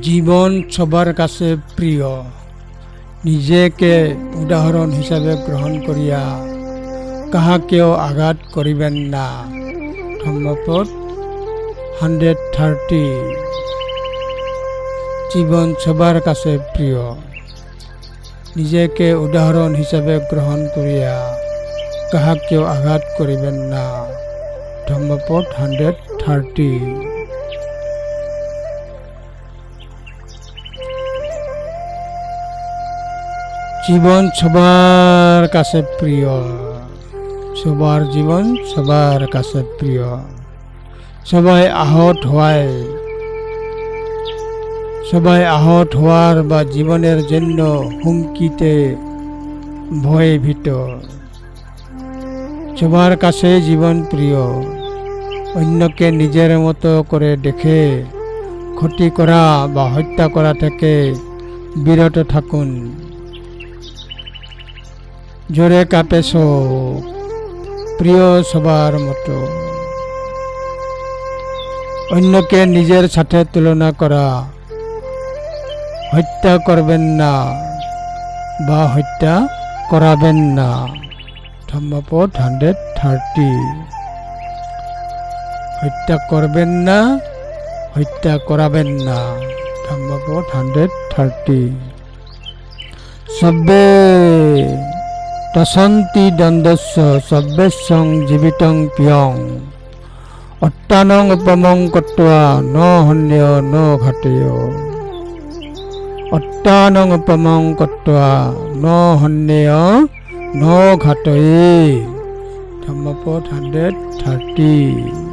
জীবন সবার কাছে প্রিয়, নিজেকে উদাহরণ হিসাবে গ্রহণ করিয়া কাহাকেও আঘাত করিবেন না। ধম্মপদ 130। জীবন সবার কাছে প্রিয়, নিজেকে উদাহরণ হিসাবে গ্রহণ করিয়া কাহাকেও আঘাত করিবেন না। ধম্মপদ 130। জীবন সবার কাছে প্রিয়, সবার জীবন সবার কাছে প্রিয়। সবাই আহত হওয়ার বা জীবনের জন্য হুমকিতে ভয়ে ভীত। সবার কাছে জীবন প্রিয়। অন্যকে নিজের মতো করে দেখে ক্ষতি করা বা হত্যা করা থেকে বিরত থাকুন। জোরে কাঁপে সব, প্রিয় সবার মতো। অন্যকে নিজের সাথে তুলনা করা, হত্যা করবেন না বা হত্যা করাবেন না। ধম্মপদ 130। হত্যা করবেন না, হত্যা করাবেন না। ধম্মপদ 130। সব্বে তসন্তি দ্বন্দ্বস্য সব্যেশ্বং জীবিতং পিয়ং অত্যানং উপমং কত্বা ন হন্যেয় ন ঘাতেয়। অত্যানং উপমং কত্বা ন হন্যেয় ন ঘাতয়ে। ধম্মপদ 130।